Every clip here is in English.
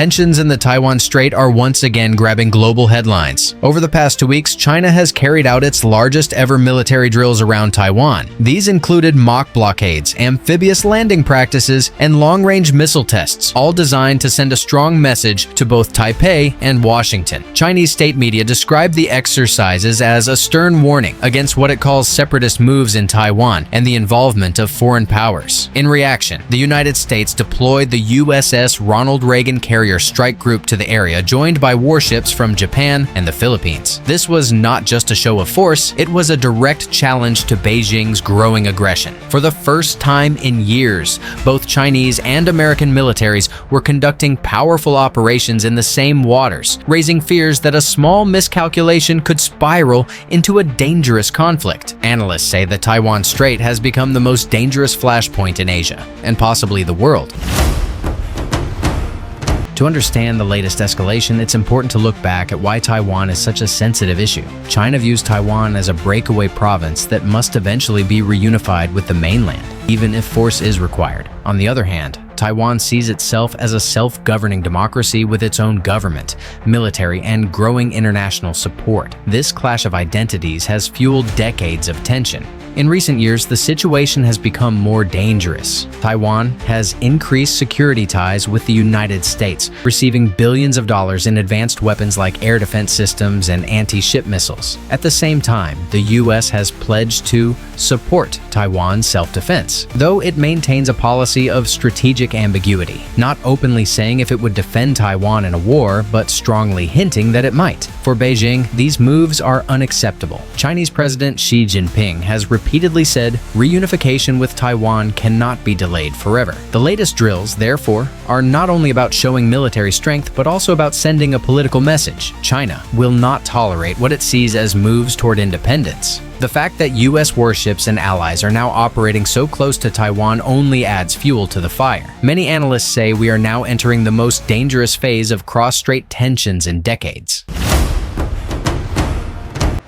Tensions in the Taiwan Strait are once again grabbing global headlines. Over the past 2 weeks, China has carried out its largest ever military drills around Taiwan. These included mock blockades, amphibious landing practices, and long-range missile tests, all designed to send a strong message to both Taipei and Washington. Chinese state media described the exercises as a stern warning against what it calls separatist moves in Taiwan and the involvement of foreign powers. In reaction, the United States deployed the USS Ronald Reagan Carrier Strike Group to the area, joined by warships from Japan and the Philippines. This was not just a show of force, it was a direct challenge to Beijing's growing aggression. For the first time in years, both Chinese and American militaries were conducting powerful operations in the same waters, raising fears that a small miscalculation could spiral into a dangerous conflict. Analysts say the Taiwan Strait has become the most dangerous flashpoint in Asia, and possibly the world. To understand the latest escalation, it's important to look back at why Taiwan is such a sensitive issue. China views Taiwan as a breakaway province that must eventually be reunified with the mainland, even if force is required. On the other hand, Taiwan sees itself as a self-governing democracy with its own government, military, and growing international support. This clash of identities has fueled decades of tension. In recent years, the situation has become more dangerous. Taiwan has increased security ties with the United States, receiving billions of dollars in advanced weapons like air defense systems and anti-ship missiles. At the same time, the U.S. has pledged to support Taiwan's self-defense, though it maintains a policy of strategic ambiguity, not openly saying if it would defend Taiwan in a war, but strongly hinting that it might. For Beijing, these moves are unacceptable. Chinese President Xi Jinping has repeatedly said reunification with Taiwan cannot be delayed forever. The latest drills, therefore, are not only about showing military strength, but also about sending a political message. China will not tolerate what it sees as moves toward independence. The fact that U.S. warships and allies are now operating so close to Taiwan only adds fuel to the fire. Many analysts say we are now entering the most dangerous phase of cross-strait tensions in decades.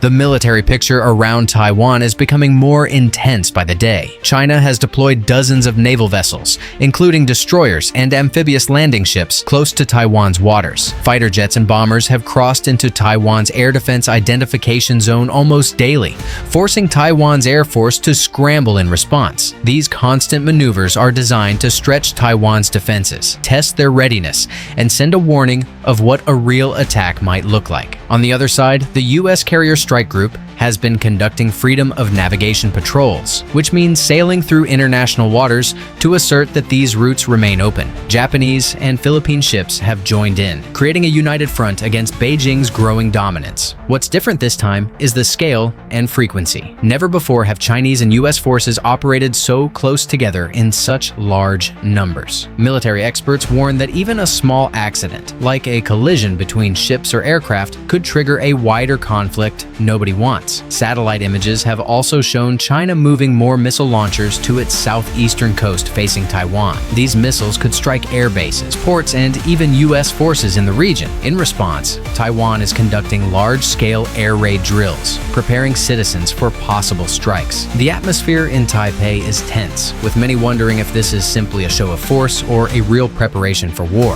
The military picture around Taiwan is becoming more intense by the day. China has deployed dozens of naval vessels, including destroyers and amphibious landing ships, close to Taiwan's waters. Fighter jets and bombers have crossed into Taiwan's air defense identification zone almost daily, forcing Taiwan's air force to scramble in response. These constant maneuvers are designed to stretch Taiwan's defenses, test their readiness, and send a warning of what a real attack might look like. On the other side, the U.S. Carrier Strike Group has been conducting freedom of navigation patrols, which means sailing through international waters to assert that these routes remain open. Japanese and Philippine ships have joined in, creating a united front against Beijing's growing dominance. What's different this time is the scale and frequency. Never before have Chinese and U.S. forces operated so close together in such large numbers. Military experts warn that even a small accident, like a collision between ships or aircraft, could trigger a wider conflict nobody wants. Satellite images have also shown China moving more missile launchers to its southeastern coast facing Taiwan. These missiles could strike air bases, ports, and even U.S. forces in the region. In response, Taiwan is conducting large-scale air raid drills, preparing citizens for possible strikes. The atmosphere in Taipei is tense, with many wondering if this is simply a show of force or a real preparation for war.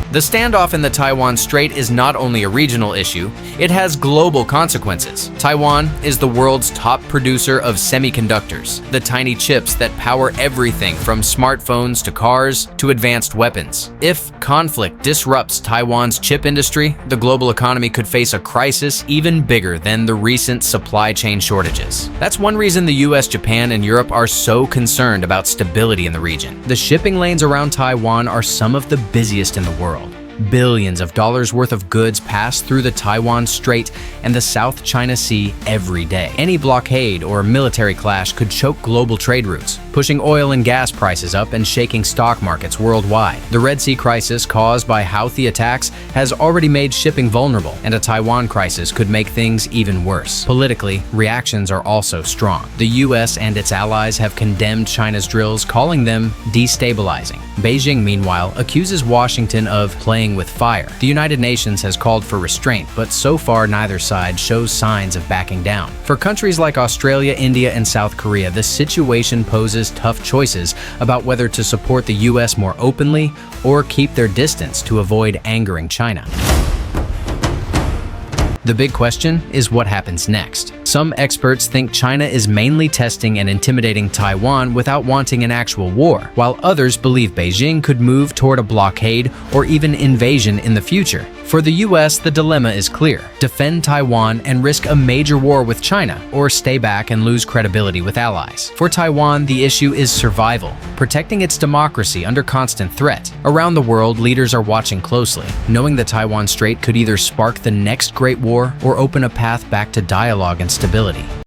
The standoff in the Taiwan Strait is not only a regional issue, it has global consequences. Taiwan is the world's top producer of semiconductors, the tiny chips that power everything from smartphones to cars to advanced weapons. If conflict disrupts Taiwan's chip industry, the global economy could face a crisis even bigger than the recent supply chain shortages. That's one reason the US, Japan, and Europe are so concerned about stability in the region. The shipping lanes around Taiwan are some of the busiest in the world. Billions of dollars worth of goods pass through the Taiwan Strait and the South China Sea every day. Any blockade or military clash could choke global trade routes, pushing oil and gas prices up and shaking stock markets worldwide. The Red Sea crisis caused by Houthi attacks has already made shipping vulnerable, and a Taiwan crisis could make things even worse. Politically, reactions are also strong. The US and its allies have condemned China's drills, calling them destabilizing. Beijing, meanwhile, accuses Washington of playing playing with fire. The United Nations has called for restraint, but so far neither side shows signs of backing down. For countries like Australia, India, and South Korea, the situation poses tough choices about whether to support the US more openly or keep their distance to avoid angering China. The big question is what happens next. Some experts think China is mainly testing and intimidating Taiwan without wanting an actual war, while others believe Beijing could move toward a blockade or even invasion in the future. For the US, the dilemma is clear: defend Taiwan and risk a major war with China, or stay back and lose credibility with allies. For Taiwan, the issue is survival, protecting its democracy under constant threat. Around the world, leaders are watching closely, knowing the Taiwan Strait could either spark the next great war or open a path back to dialogue and stability.